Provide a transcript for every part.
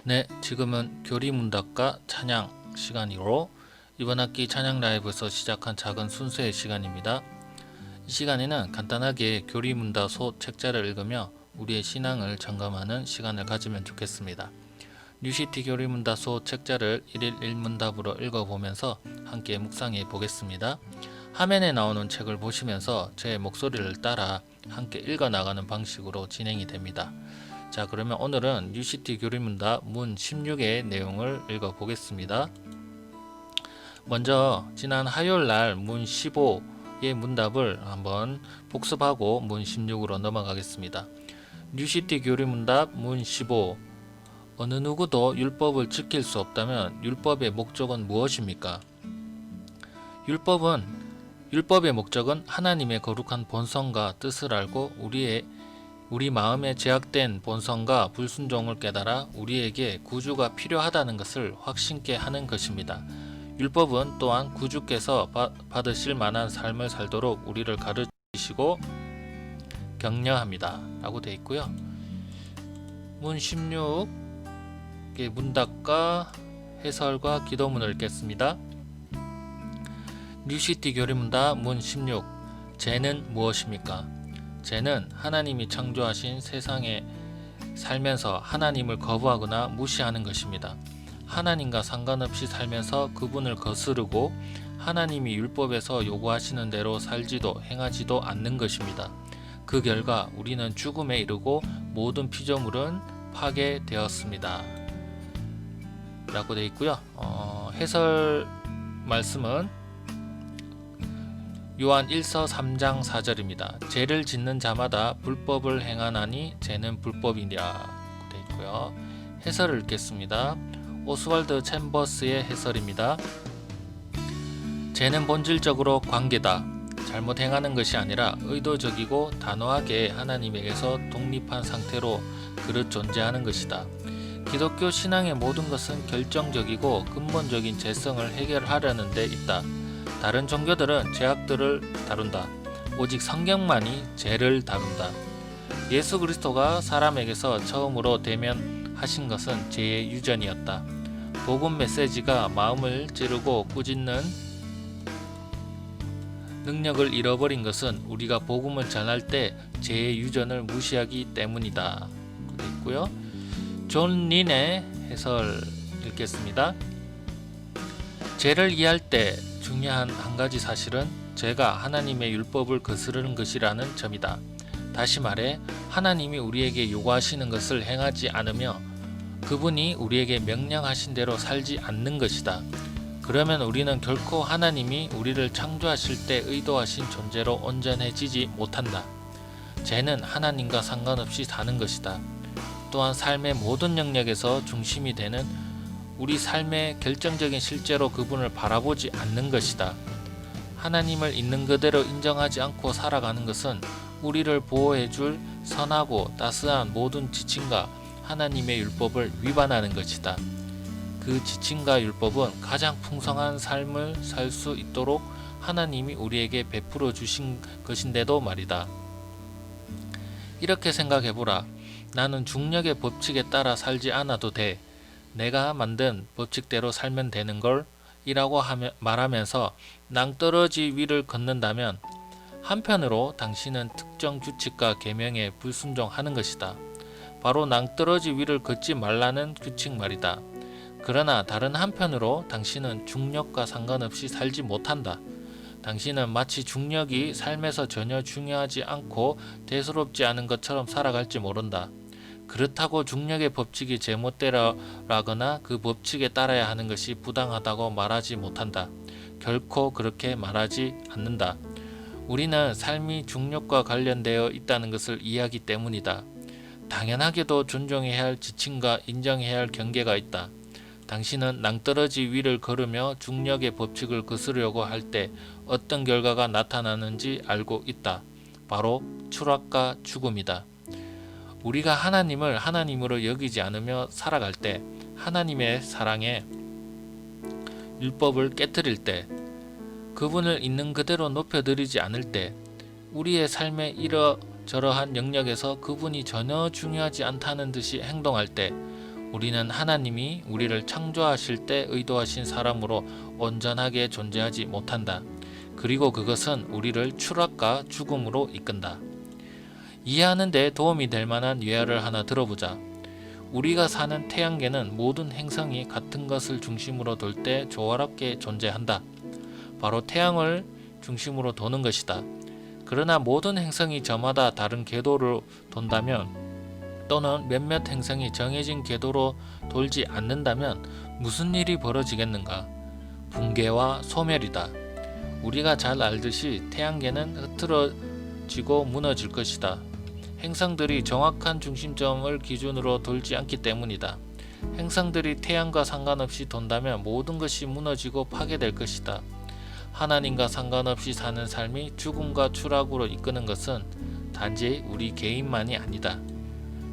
네, 지금은 교리문답과 찬양 시간으로 이번 학기 찬양 라이브에서 시작한 작은 순서의 시간입니다. 이 시간에는 간단하게 교리문답소 책자를 읽으며 우리의 신앙을 점검하는 시간을 가지면 좋겠습니다. 뉴시티 교리문답소 책자를 1일 1문답으로 읽어보면서 함께 묵상해 보겠습니다. 화면에 나오는 책을 보시면서 제 목소리를 따라 함께 읽어나가는 방식으로 진행이 됩니다. 자, 그러면 오늘은 뉴시티 교리문답 문 16의 내용을 읽어보겠습니다. 먼저 지난 화요일날 문 15의 문답을 한번 복습하고 문 16으로 넘어가겠습니다. 뉴시티 교리문답 문 15. 어느 누구도 율법을 지킬 수 없다면 율법의 목적은 무엇입니까? 율법의 목적은 하나님의 거룩한 본성과 뜻을 알고 우리 마음에 제약된 본성과 불순종을 깨달아 우리에게 구주가 필요하다는 것을 확신케 하는 것입니다. 율법은 또한 구주께서 받으실 만한 삶을 살도록 우리를 가르치시고 격려합니다. 라고 되어 있고요. 문 16의 문답과 해설과 기도문을 읽겠습니다. 뉴시티 교리문답 문 16. 죄는 무엇입니까? 죄는 하나님이 창조하신 세상에 살면서 하나님을 거부하거나 무시하는 것입니다. 하나님과 상관없이 살면서 그분을 거스르고 하나님이 율법에서 요구하시는 대로 살지도 행하지도 않는 것입니다. 그 결과 우리는 죽음에 이르고 모든 피조물은 파괴되었습니다. 라고 되어 있고요. 해설 말씀은 요한 1서 3장 4절입니다. 죄를 짓는 자마다 불법을 행하나니 죄는 불법이니라 되어 있고요. 해설을 읽겠습니다. 오스왈드 챔버스의 해설입니다. 죄는 본질적으로 관계다. 잘못 행하는 것이 아니라 의도적이고 단호하게 하나님에게서 독립한 상태로 그릇 존재하는 것이다. 기독교 신앙의 모든 것은 결정적이고 근본적인 죄성을 해결하려는 데 있다. 다른 종교들은 죄악들을 다룬다. 오직 성경만이 죄를 다룬다. 예수 그리스도가 사람에게서 처음으로 대면하신 것은 죄의 유전이었다. 복음 메시지가 마음을 찌르고 꾸짖는 능력을 잃어버린 것은 우리가 복음을 전할 때 죄의 유전을 무시하기 때문이다. 되어 있고요. 존 린의 해설 읽겠습니다. 죄를 이해할 때 중요한 한 가지 사실은 죄가 하나님의 율법을 거스르는 것이라는 점이다. 다시 말해 하나님이 우리에게 요구하시는 것을 행하지 않으며 그분이 우리에게 명령하신 대로 살지 않는 것이다. 그러면 우리는 결코 하나님이 우리를 창조하실 때 의도하신 존재로 온전해지지 못한다. 죄는 하나님과 상관없이 사는 것이다. 또한 삶의 모든 영역에서 중심이 되는 우리 삶의 결정적인 실제로 그분을 바라보지 않는 것이다. 하나님을 있는 그대로 인정하지 않고 살아가는 것은 우리를 보호해줄 선하고 따스한 모든 지침과 하나님의 율법을 위반하는 것이다. 그 지침과 율법은 가장 풍성한 삶을 살 수 있도록 하나님이 우리에게 베풀어 주신 것인데도 말이다. 이렇게 생각해보라. 나는 중력의 법칙에 따라 살지 않아도 돼. 내가 만든 법칙대로 살면 되는 걸 이라고 말하면서 낭떠러지 위를 걷는다면 한편으로 당신은 특정 규칙과 계명에 불순종하는 것이다. 바로 낭떠러지 위를 걷지 말라는 규칙 말이다. 그러나 다른 한편으로 당신은 중력과 상관없이 살지 못한다. 당신은 마치 중력이 삶에서 전혀 중요하지 않고 대수롭지 않은 것처럼 살아갈지 모른다. 그렇다고 중력의 법칙이 제멋대로라거나 그 법칙에 따라야 하는 것이 부당하다고 말하지 못한다. 결코 그렇게 말하지 않는다. 우리는 삶이 중력과 관련되어 있다는 것을 이해하기 때문이다. 당연하게도 존중해야 할 지침과 인정해야 할 경계가 있다. 당신은 낭떠러지 위를 걸으며 중력의 법칙을 거스르려고 할 때 어떤 결과가 나타나는지 알고 있다. 바로 추락과 죽음이다. 우리가 하나님을 하나님으로 여기지 않으며 살아갈 때, 하나님의 사랑에 율법을 깨뜨릴 때, 그분을 있는 그대로 높여드리지 않을 때, 우리의 삶에 이러저러한 영역에서 그분이 전혀 중요하지 않다는 듯이 행동할 때 우리는 하나님이 우리를 창조하실 때 의도하신 사람으로 온전하게 존재하지 못한다. 그리고 그것은 우리를 추락과 죽음으로 이끈다. 이해하는 데 도움이 될 만한 예화를 하나 들어보자. 우리가 사는 태양계는 모든 행성이 같은 것을 중심으로 돌 때 조화롭게 존재한다. 바로 태양을 중심으로 도는 것이다. 그러나 모든 행성이 저마다 다른 궤도로 돈다면, 또는 몇몇 행성이 정해진 궤도로 돌지 않는다면 무슨 일이 벌어지겠는가? 붕괴와 소멸이다. 우리가 잘 알듯이 태양계는 흐트러지고 무너질 것이다. 행성들이 정확한 중심점을 기준으로 돌지 않기 때문이다. 행성들이 태양과 상관없이 돈다면 모든 것이 무너지고 파괴될 것이다. 하나님과 상관없이 사는 삶이 죽음과 추락으로 이끄는 것은 단지 우리 개인만이 아니다.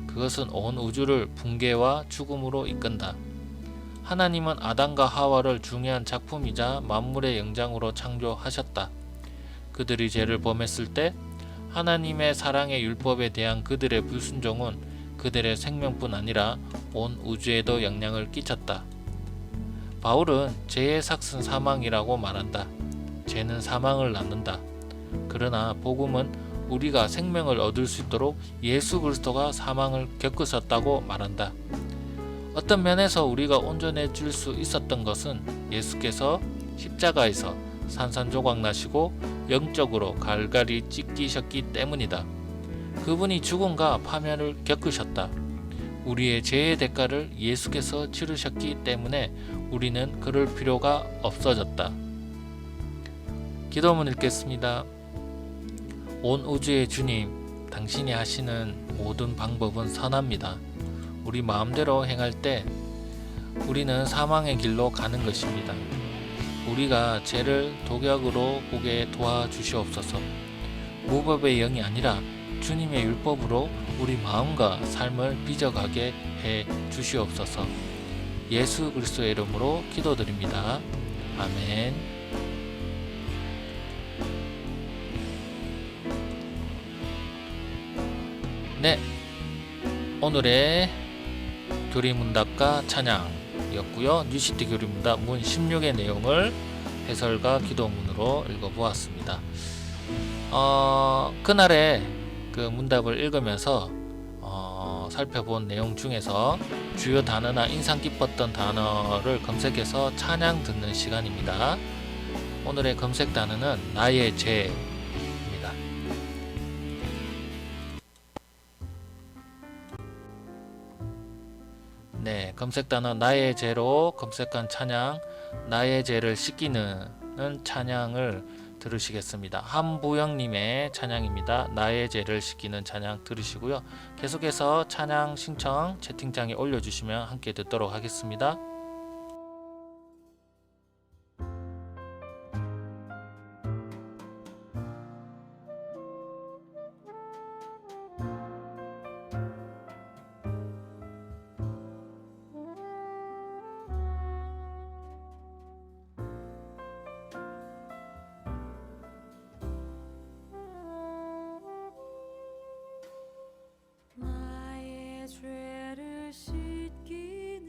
그것은 온 우주를 붕괴와 죽음으로 이끈다. 하나님은 아담과 하와를 중요한 작품이자 만물의 영장으로 창조하셨다. 그들이 죄를 범했을 때 하나님의 사랑의 율법에 대한 그들의 불순종은 그들의 생명뿐 아니라 온 우주에도 영향을 끼쳤다. 바울은 죄의 삭은 사망이라고 말한다. 죄는 사망을 낳는다. 그러나 복음은 우리가 생명을 얻을 수 있도록 예수 그리스도가 사망을 겪으셨다고 말한다. 어떤 면에서 우리가 온전해질 수 있었던 것은 예수께서 십자가에서 산산조각 나시고 영적으로 갈갈이 찢기셨기 때문이다. 그분이 죽음과 파멸을 겪으셨다. 우리의 죄의 대가를 예수께서 치르셨기 때문에 우리는 그럴 필요가 없어졌다. 기도문 읽겠습니다. 온 우주의 주님, 당신이 하시는 모든 방법은 선합니다. 우리 마음대로 행할 때 우리는 사망의 길로 가는 것입니다. 우리가 죄를 독약으로 보게 도와주시옵소서. 무법의 영이 아니라 주님의 율법으로 우리 마음과 삶을 빚어가게 해 주시옵소서. 예수 그리스도의 이름으로 기도드립니다. 아멘. 네, 오늘의 교리문답과 찬양이었고요. 뉴시티 교리문답 문 16의 내용을 해설과 기도문으로 읽어보았습니다. 그날의 그 문답을 읽으면서 살펴본 내용 중에서 주요 단어나 인상 깊었던 단어를 검색해서 찬양 듣는 시간입니다. 오늘의 검색 단어는 나의 죄입니다. 네, 검색 단어 나의 죄로 검색한 찬양, 나의 죄를 씻기는 찬양을 들으시겠습니다. 한부영님의 찬양입니다. 나의 죄를 씻기는 찬양 들으시고요. 계속해서 찬양 신청 채팅창에 올려주시면 함께 듣도록 하겠습니다. 죄를 씻기는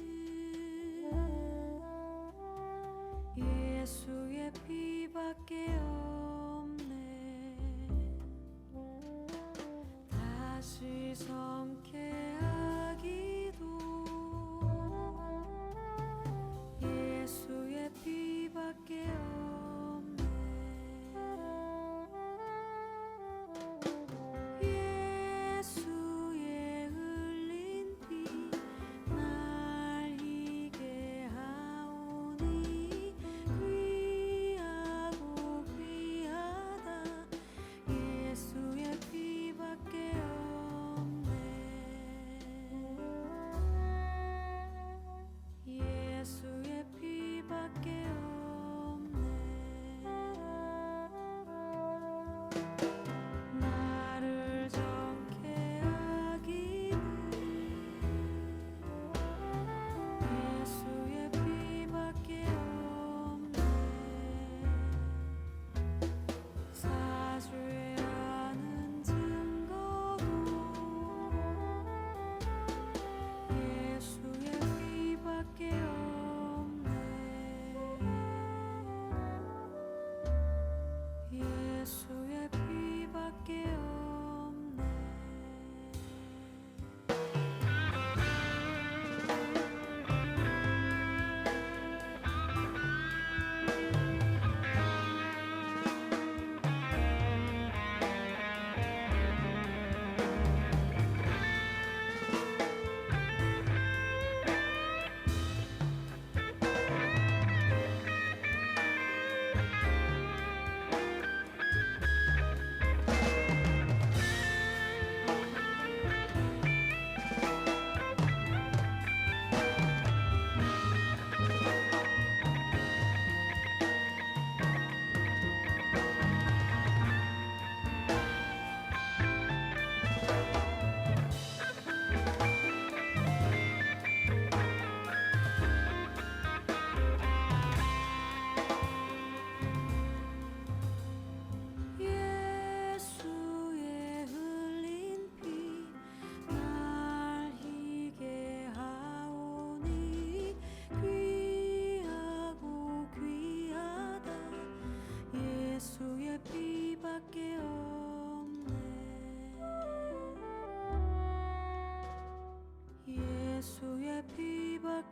예수의 피밖에 없네. 다시 성케 하기도 예수의 피밖에 없네. 예수의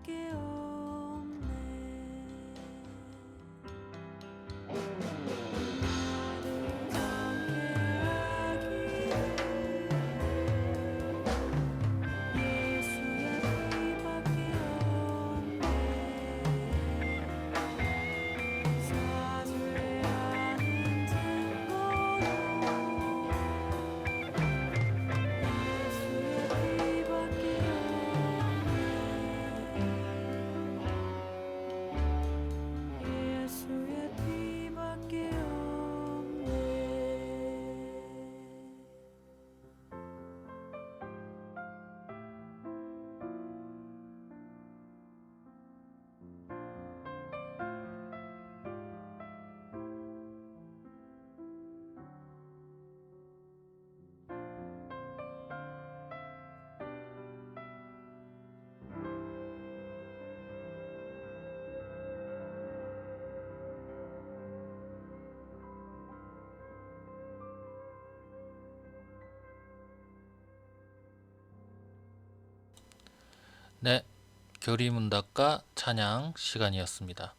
피밖에 없네. 예수의 피밖에 없네. 사죄하는 증거로 예수의 피밖에 없네. 예수의 피밖에 없네. 네, 교리문답과 찬양 시간이었습니다.